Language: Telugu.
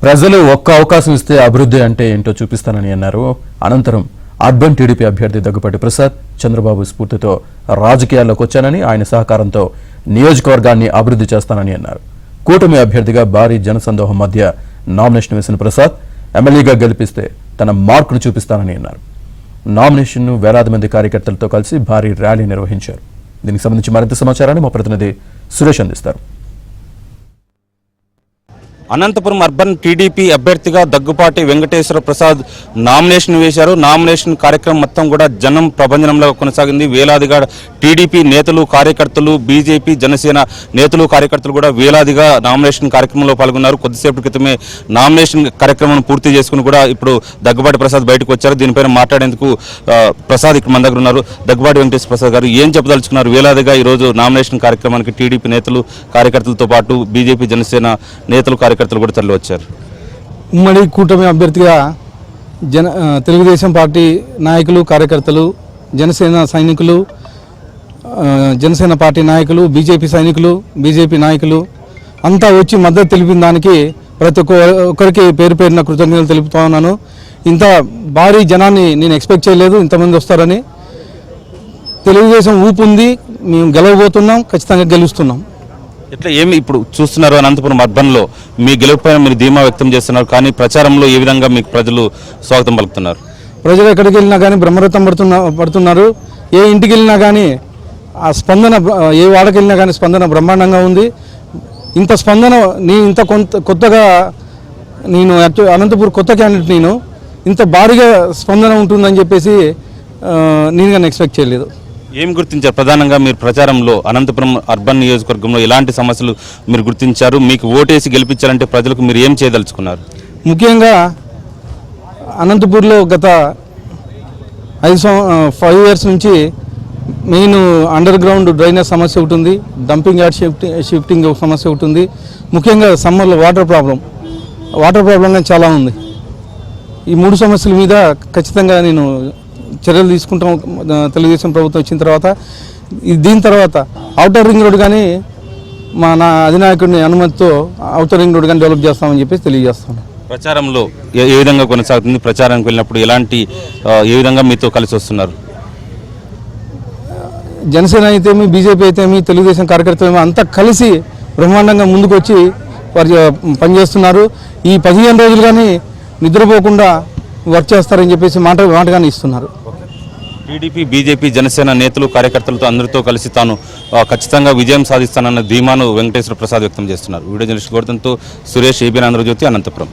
ప్రజలు ఒక్క అవకాశం ఇస్తే అభివృద్ధి అంటే ఏంటో చూపిస్తానని అన్నారు. అనంతరం అర్బన్ టీడీపీ అభ్యర్థి దగ్గుబాటి ప్రసాద్ చంద్రబాబు స్ఫూర్తితో రాజకీయాల్లోకి వచ్చానని, ఆయన సహకారంతో నియోజకవర్గాన్ని అభివృద్ధి చేస్తానని అన్నారు. కూటమి అభ్యర్థిగా భారీ జనసందోహం మధ్య నామినేషన్ వేసిన ప్రసాద్ ఎమ్మెల్యేగా గెలిపిస్తే తన మార్కును చూపిస్తానని అన్నారు. నామినేషన్ను వేలాది మంది కార్యకర్తలతో కలిసి భారీ ర్యాలీ నిర్వహించారు. దీనికి సంబంధించి మరింత సమాచారాన్ని మా ప్రతినిధి సురేష్ అందిస్తారు. అనంతపురం అర్బన్ టీడీపీ అభ్యర్థిగా దగ్గుపాటి వెంకటేశ్వర ప్రసాద్ నామినేషన్ వేశారు. నామినేషన్ కార్యక్రమం మొత్తం కూడా జనం ప్రభంజనంలో కొనసాగింది. వేలాదిగా టీడీపీ నేతలు, కార్యకర్తలు, బీజేపీ, జనసేన నేతలు, కార్యకర్తలు కూడా వేలాదిగా నామినేషన్ కార్యక్రమంలో పాల్గొన్నారు. కొద్దిసేపటి క్రితమే నామినేషన్ కార్యక్రమం పూర్తి చేసుకుని కూడా ఇప్పుడు దగ్గుబాటి ప్రసాద్ బయటకు వచ్చారు. దీనిపైన మాట్లాడేందుకు ప్రసాద్ ఇక్కడ మన దగ్గర ఉన్నారు. దగ్గుబాటి వెంకటేశ్వర ప్రసాద్ గారు ఏం చెప్పదలుచుకున్నారు? వేలాదిగా ఈరోజు నామినేషన్ కార్యక్రమానికి టీడీపీ నేతలు, కార్యకర్తలతో పాటు బీజేపీ, జనసేన నేతలు, కార్యకర్తలు కూడా తరలి వచ్చారు. ఉమ్మడి కూటమి అభ్యర్థిగా తెలుగుదేశం పార్టీ నాయకులు, కార్యకర్తలు, జనసేన సైనికులు, జనసేన పార్టీ నాయకులు, బీజేపీ సైనికులు, బీజేపీ నాయకులు అంతా వచ్చి మద్దతు తెలిపిన దానికి ప్రతి ఒక్కరికి పేరు పేరున కృతజ్ఞతలు తెలుపుతా ఉన్నాను. ఇంత భారీ జనాన్ని నేను ఎక్స్పెక్ట్ చేయలేదు, ఇంతమంది వస్తారని. తెలుగుదేశం ఊపు ఉంది, మేము గెలవబోతున్నాం, ఖచ్చితంగా గెలుస్తున్నాం. ఇట్లా ఏమి ఇప్పుడు చూస్తున్నారు? అనంతపురం అర్బన్లో మీ గెలుపుపైన మీరు ధీమా వ్యక్తం చేస్తున్నారు, కానీ ప్రచారంలో ఏ విధంగా మీకు ప్రజలు స్వాగతం పలుకుతున్నారు? ప్రజలు ఎక్కడికి వెళ్ళినా కానీ బ్రహ్మరథం పడుతున్నారు. ఏ ఇంటికి వెళ్ళినా కానీ ఆ స్పందన, ఏ వాడకి వెళ్ళినా కానీ స్పందన బ్రహ్మాండంగా ఉంది. ఇంత స్పందన ఇంత కొత్తగా నేను అనంతపురం కొత్త క్యాండిడేట్, నేను ఇంత భారీగా స్పందన ఉంటుందని చెప్పేసి నేను కానీ ఎక్స్పెక్ట్ చేయలేదు. ఏం గుర్తించారు? ప్రధానంగా మీరు ప్రచారంలో అనంతపురం అర్బన్ నియోజకవర్గంలో ఎలాంటి సమస్యలు మీరు గుర్తించారు? మీకు ఓటేసి గెలిపించాలంటే ప్రజలకు మీరు ఏం చేయదలుచుకున్నారు? ముఖ్యంగా అనంతపూర్లో గత 5 ఇయర్స్ నుంచి మెయిన్ అండర్ గ్రౌండ్ డ్రైనేజ్ సమస్య ఒకటి ఉంది, డంపింగ్ యార్డ్ షిఫ్టింగ్ సమస్య ఒకటి ఉంది. ముఖ్యంగా సమ్మర్లో వాటర్ ప్రాబ్లం కానీ చాలా ఉంది. ఈ 3 సమస్యల మీద ఖచ్చితంగా నేను చర్యలు తీసుకుంటాం. తెలుగుదేశం ప్రభుత్వం వచ్చిన తర్వాత, దీని తర్వాత ఔటర్ రింగ్ రోడ్ కానీ నా అధినాయకుడిని అనుమతితో ఔటర్ రింగ్ రోడ్ కానీ డెవలప్ చేస్తామని చెప్పేసి తెలియజేస్తాను. ప్రచారంలో ఏ విధంగా కొనసాగుతుంది? ప్రచారానికి వెళ్ళినప్పుడు ఏ విధంగా మీతో కలిసి వస్తున్నారు? జనసేన అయితేమి, బీజేపీ అయితేమి, తెలుగుదేశం కార్యకర్తలు అంతా కలిసి బ్రహ్మాండంగా ముందుకు వచ్చి వారు పనిచేస్తున్నారు. ఈ 15 రోజులు కానీ నిద్రపోకుండా వర్క్ చేస్తారని చెప్పేసి మాటగానే ఇస్తున్నారు. టీడీపీ, బీజేపీ, జనసేన నేతలు, కార్యకర్తలతో అందరితో కలిసి తాను ఖచ్చితంగా విజయం సాధిస్తానన్న ధీమాను వెంకటేశ్వర ప్రసాద్ వ్యక్తం చేస్తున్నారు. వీడియో జర్నలిస్ట్ గౌతమ్తో సురేష్, ఏబీఎన్ ఆంధ్రజ్యోతి, అనంతపురం.